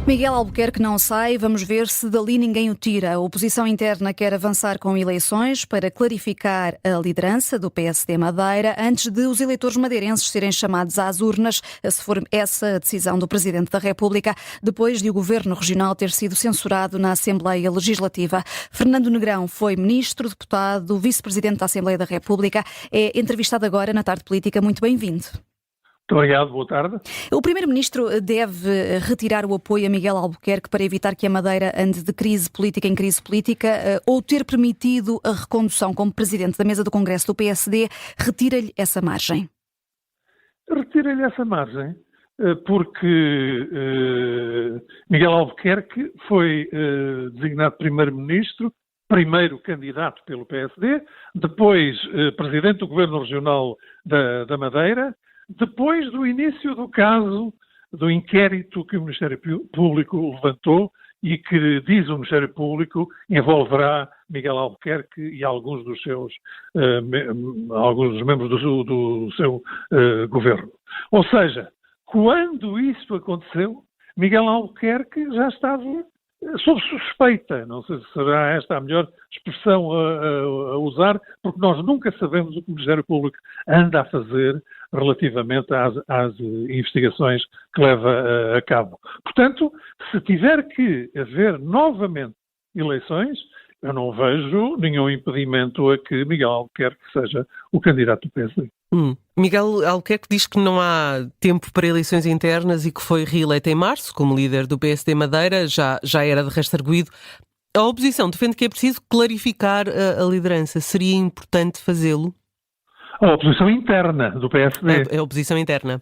Miguel Albuquerque não sai, vamos ver se dali ninguém o tira. A oposição interna quer avançar com eleições para clarificar a liderança do PSD Madeira antes de os eleitores madeirenses serem chamados às urnas, se for essa a decisão do Presidente da República, depois de o Governo Regional ter sido censurado na Assembleia Legislativa. Fernando Negrão foi ministro, deputado, vice-presidente da Assembleia da República. É entrevistado agora na Tarde Política. Muito bem-vindo. Muito obrigado, boa tarde. O Primeiro-Ministro deve retirar o apoio a Miguel Albuquerque para evitar que a Madeira ande de crise política em crise política ou ter permitido a recondução como Presidente da Mesa do Congresso do PSD, retira-lhe essa margem? Retira-lhe essa margem porque Miguel Albuquerque foi designado Primeiro-Ministro, primeiro candidato pelo PSD, depois Presidente do Governo Regional da Madeira, depois do início do caso, do inquérito que o Ministério Público levantou e que, diz o Ministério Público, envolverá Miguel Albuquerque e alguns dos membros do seu governo. Ou seja, quando isso aconteceu, Miguel Albuquerque já estava sob suspeita. Não sei se será esta a melhor expressão a usar, porque nós nunca sabemos o que o Ministério Público anda a fazer relativamente às investigações que leva a cabo. Portanto, se tiver que haver novamente eleições, eu não vejo nenhum impedimento a que Miguel Albuquerque seja o candidato do PSD. Miguel Albuquerque diz que não há tempo para eleições internas e que foi reeleito em março como líder do PSD Madeira, já era de resto arguido. A oposição defende que é preciso clarificar a liderança. Seria importante fazê-lo? A oposição interna do PSD. É a oposição interna.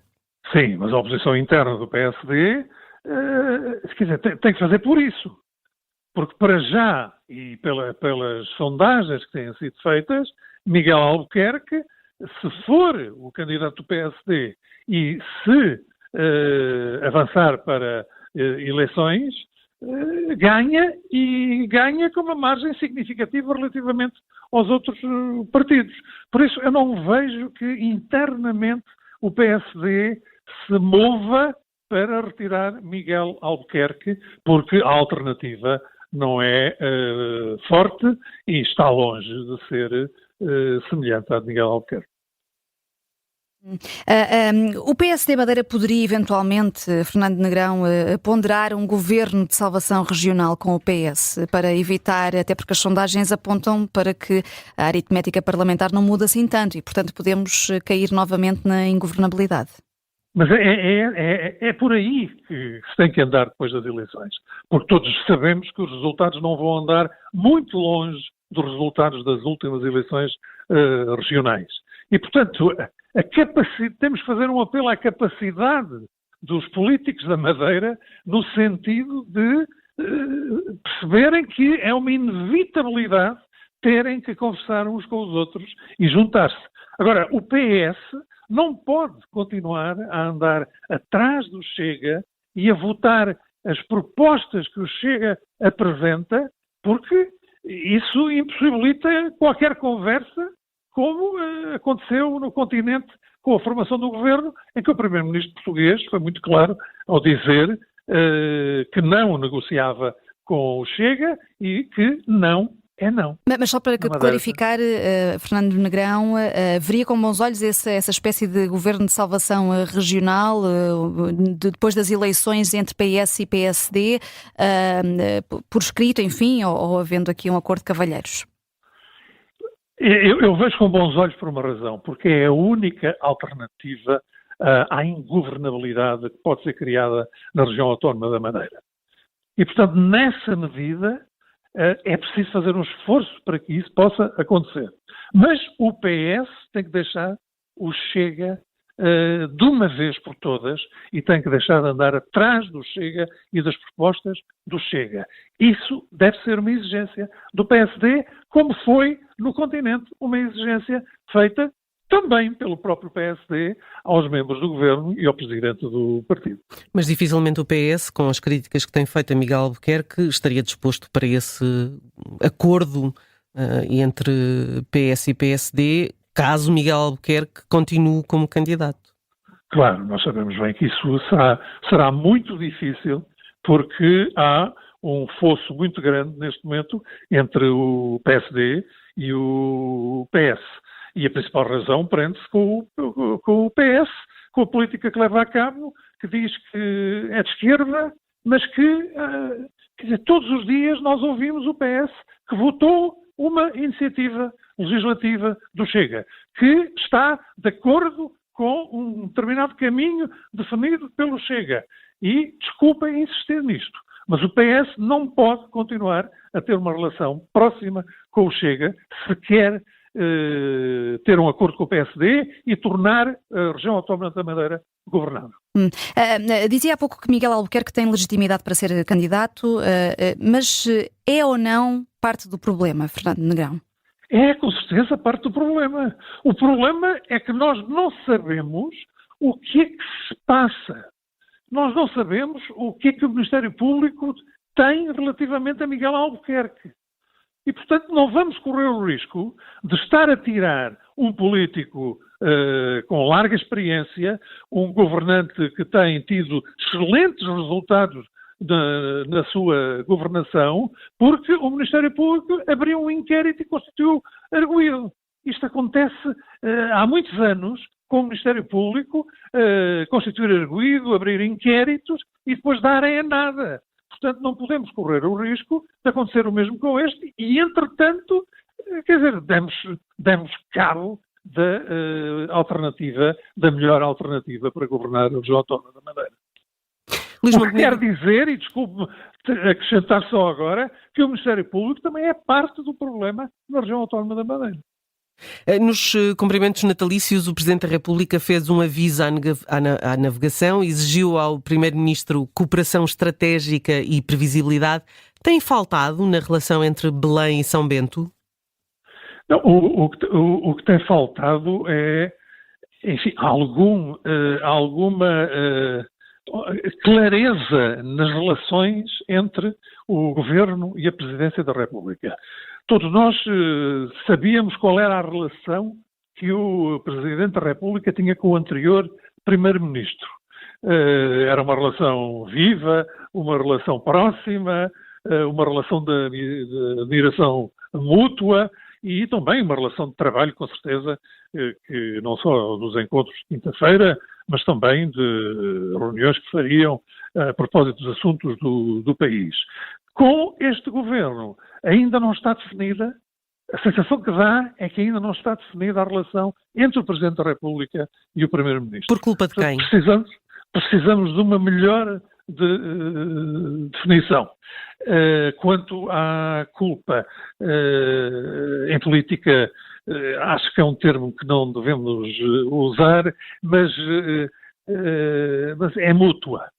Sim, mas a oposição interna do PSD quer dizer, tem que fazer por isso. Porque para já, e pelas sondagens que têm sido feitas, Miguel Albuquerque, se for o candidato do PSD e se avançar para eleições, ganha com uma margem significativa relativamente aos outros partidos. Por isso, eu não vejo que internamente o PSD se mova para retirar Miguel Albuquerque, porque a alternativa não é forte e está longe de ser semelhante à de Miguel Albuquerque. O PSD Madeira poderia eventualmente, Fernando Negrão, ponderar um governo de salvação regional com o PS para evitar, até porque as sondagens apontam para que a aritmética parlamentar não muda assim tanto e, portanto, podemos cair novamente na ingovernabilidade. Mas é por aí que se tem que andar depois das eleições, porque todos sabemos que os resultados não vão andar muito longe dos resultados das últimas eleições regionais. E, portanto, temos que fazer um apelo à capacidade dos políticos da Madeira no sentido de perceberem que é uma inevitabilidade terem que conversar uns com os outros e juntar-se. Agora, o PS não pode continuar a andar atrás do Chega e a votar as propostas que o Chega apresenta, porque isso impossibilita qualquer conversa, como aconteceu no continente com a formação do governo, em que o Primeiro-Ministro português foi muito claro ao dizer que não negociava com o Chega e que não é não. Mas só para clarificar, Fernando Negrão, veria com bons olhos essa espécie de governo de salvação regional depois das eleições entre PS e PSD, por escrito, enfim, ou havendo aqui um acordo de cavalheiros? Eu vejo com bons olhos por uma razão, porque é a única alternativa à ingovernabilidade que pode ser criada na região autónoma da Madeira. E, portanto, nessa medida, é preciso fazer um esforço para que isso possa acontecer. Mas o PS tem que deixar o Chega de uma vez por todas e tem que deixar de andar atrás do Chega e das propostas do Chega. Isso deve ser uma exigência do PSD, como foi no continente uma exigência feita também pelo próprio PSD aos membros do governo e ao presidente do partido. Mas dificilmente o PS, com as críticas que tem feito a Miguel Albuquerque, estaria disposto para esse acordo entre PS e PSD, caso Miguel Albuquerque continue como candidato. Claro, nós sabemos bem que isso será muito difícil, porque há um fosso muito grande neste momento entre o PSD e o PS. E a principal razão prende-se com o PS, com a política que leva a cabo, que diz que é de esquerda, mas que, quer dizer, todos os dias nós ouvimos o PS que votou uma iniciativa legislativa do Chega, que está de acordo com um determinado caminho definido pelo Chega. E, desculpem insistir nisto, mas o PS não pode continuar a ter uma relação próxima com o Chega se quer ter um acordo com o PSD e tornar a região autónoma da Madeira governável. Dizia há pouco que Miguel Albuquerque tem legitimidade para ser candidato, mas é ou não parte do problema, Fernando Negrão? É, com certeza, parte do problema. O problema é que nós não sabemos o que é que se passa. Nós não sabemos o que é que o Ministério Público tem relativamente a Miguel Albuquerque. E, portanto, não vamos correr o risco de estar a tirar um político com larga experiência, um governante que tem tido excelentes resultados na sua governação, porque o Ministério Público abriu um inquérito e constituiu arguido. Isto acontece há muitos anos com o Ministério Público constituir arguido, abrir inquéritos e depois darem a nada. Portanto, não podemos correr o risco de acontecer o mesmo com este e, entretanto, quer dizer, demos cabo da alternativa, da melhor alternativa para governar a região autónoma da Madeira. O que quer dizer, e desculpe-me acrescentar só agora, que o Ministério Público também é parte do problema na região autónoma da Madeira. Nos cumprimentos natalícios, o Presidente da República fez um aviso à navegação, exigiu ao Primeiro-Ministro cooperação estratégica e previsibilidade. Tem faltado na relação entre Belém e São Bento? Não, o que tem faltado é, enfim, alguma clareza nas relações entre o Governo e a Presidência da República. Todos nós sabíamos qual era a relação que o Presidente da República tinha com o anterior Primeiro-Ministro. Era uma relação viva, uma relação próxima, uma relação de admiração mútua e também uma relação de trabalho, com certeza, que não só dos encontros de quinta-feira, mas também de reuniões que fariam a propósito dos assuntos do país. Com este governo ainda não está definida, a sensação que dá é que ainda não está definida a relação entre o Presidente da República e o Primeiro-Ministro. Por culpa de quem? Precisamos de uma melhor definição. Quanto à culpa, em política, acho que é um termo que não devemos usar, mas é mútua.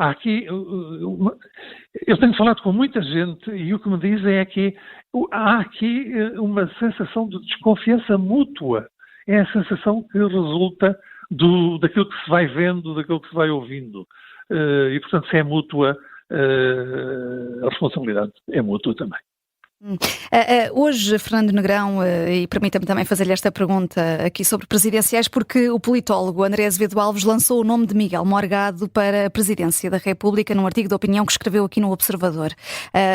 Há aqui, eu tenho falado com muita gente e o que me dizem é que há aqui uma sensação de desconfiança mútua. É a sensação que resulta daquilo que se vai vendo, daquilo que se vai ouvindo. E, portanto, se é mútua, a responsabilidade é mútua também. Hoje, Fernando Negrão, e permita-me também fazer-lhe esta pergunta aqui sobre presidenciais, porque o politólogo André Azevedo Alves lançou o nome de Miguel Morgado para a presidência da República num artigo de opinião que escreveu aqui no Observador.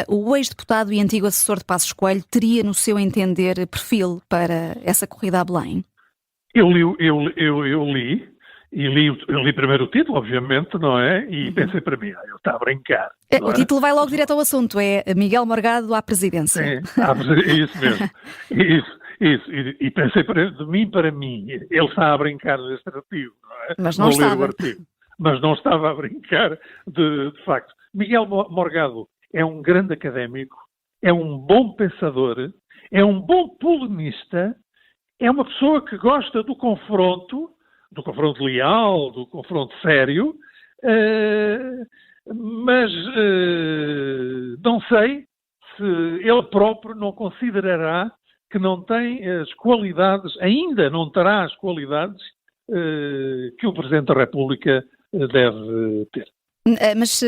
O ex-deputado e antigo assessor de Passos Coelho teria, no seu entender, perfil para essa corrida a Belém? Eu li primeiro o título, obviamente, não é? E pensei para mim, ele está a brincar. O título vai logo direto ao assunto, é Miguel Morgado à presidência. Sim, é isso mesmo. Isso. E pensei de mim para mim, ele está a brincar neste artigo, não é? Mas não estava. Mas não estava a brincar, de facto. Miguel Morgado é um grande académico, é um bom pensador, é um bom polemista, é uma pessoa que gosta do confronto leal, do confronto sério, mas não sei se ele próprio não considerará que não tem as qualidades, ainda não terá as qualidades que o Presidente da República deve ter. Mas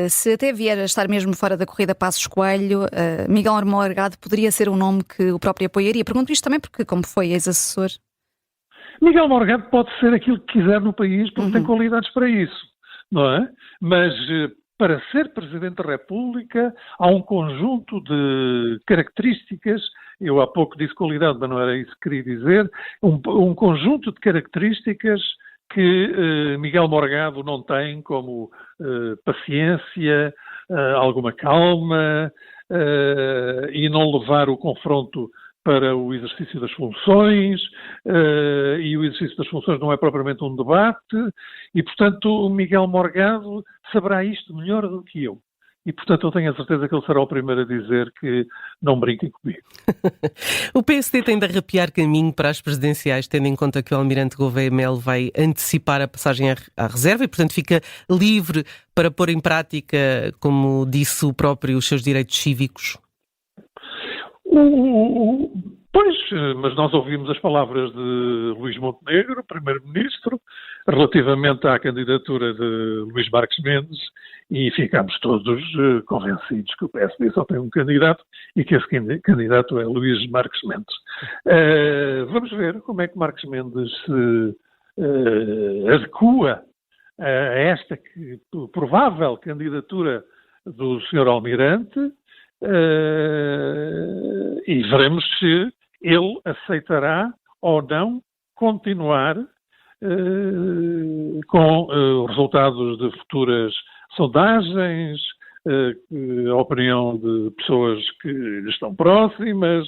se até vier a estar mesmo fora da corrida Passos Coelho, Miguel Morgado poderia ser um nome que o próprio apoiaria? Pergunto isto também porque, como foi ex-assessor... Miguel Morgado pode ser aquilo que quiser no país porque tem qualidades para isso, não é? Mas para ser Presidente da República, há um conjunto de características, eu há pouco disse qualidade, mas não era isso que queria dizer, um conjunto de características que Miguel Morgado não tem, como paciência, alguma calma e não levar o confronto para o exercício das funções, e o exercício das funções não é propriamente um debate, e, portanto, o Miguel Morgado saberá isto melhor do que eu. E, portanto, eu tenho a certeza que ele será o primeiro a dizer que não brinquem comigo. O PSD tem de arrepiar caminho para as presidenciais, tendo em conta que o Almirante Gouveia Melo vai antecipar a passagem à reserva e, portanto, fica livre para pôr em prática, como disse o próprio, os seus direitos cívicos? Pois, mas nós ouvimos as palavras de Luís Montenegro, Primeiro-Ministro, relativamente à candidatura de Luís Marques Mendes, e ficámos todos convencidos que o PSD só tem um candidato e que esse candidato é Luís Marques Mendes. Vamos ver como é que Marques Mendes se adequa a esta provável candidatura do Sr. Almirante, e veremos se ele aceitará ou não continuar com os resultados de futuras sondagens, a opinião de pessoas que lhe estão próximas.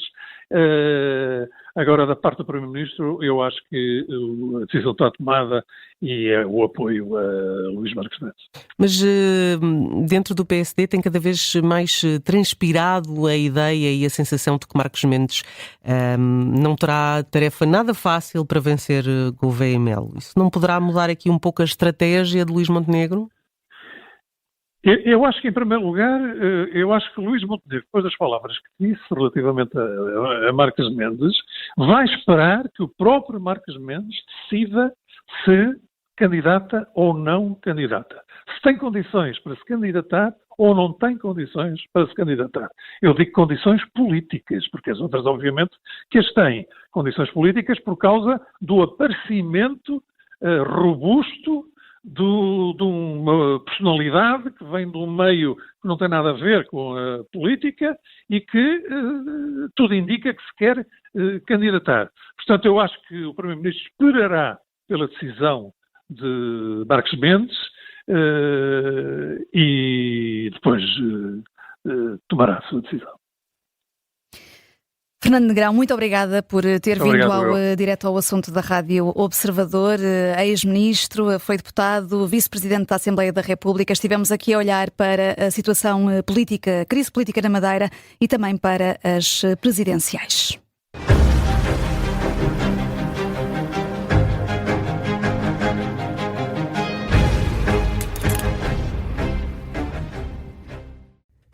Agora, da parte do Primeiro-Ministro, eu acho que a decisão está tomada e é o apoio a Luís Marques Mendes. Mas dentro do PSD tem cada vez mais transpirado a ideia e a sensação de que Marques Mendes não terá tarefa nada fácil para vencer Gouveia Melo. Isso não poderá mudar aqui um pouco a estratégia de Luís Montenegro? Eu acho que, em primeiro lugar, eu acho que Luís Montenegro, depois das palavras que disse relativamente a Marques Mendes, vai esperar que o próprio Marques Mendes decida se candidata ou não candidata. Se tem condições para se candidatar ou não tem condições para se candidatar. Eu digo condições políticas, porque as outras, obviamente, que as têm. Condições políticas por causa do aparecimento robusto de uma personalidade que vem de um meio que não tem nada a ver com a política e que tudo indica que se quer candidatar. Portanto, eu acho que o Primeiro-Ministro esperará pela decisão de Marques Mendes e depois tomará a sua decisão. Fernando Negrão, muito obrigada por ter vindo direto ao assunto da Rádio Observador. Ex-ministro, foi deputado, vice-presidente da Assembleia da República. Estivemos aqui a olhar para a situação política, a crise política na Madeira e também para as presidenciais.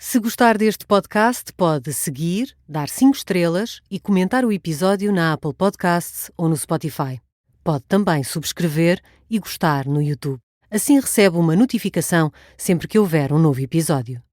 Se gostar deste podcast, pode seguir, dar 5 estrelas e comentar o episódio na Apple Podcasts ou no Spotify. Pode também subscrever e gostar no YouTube. Assim recebe uma notificação sempre que houver um novo episódio.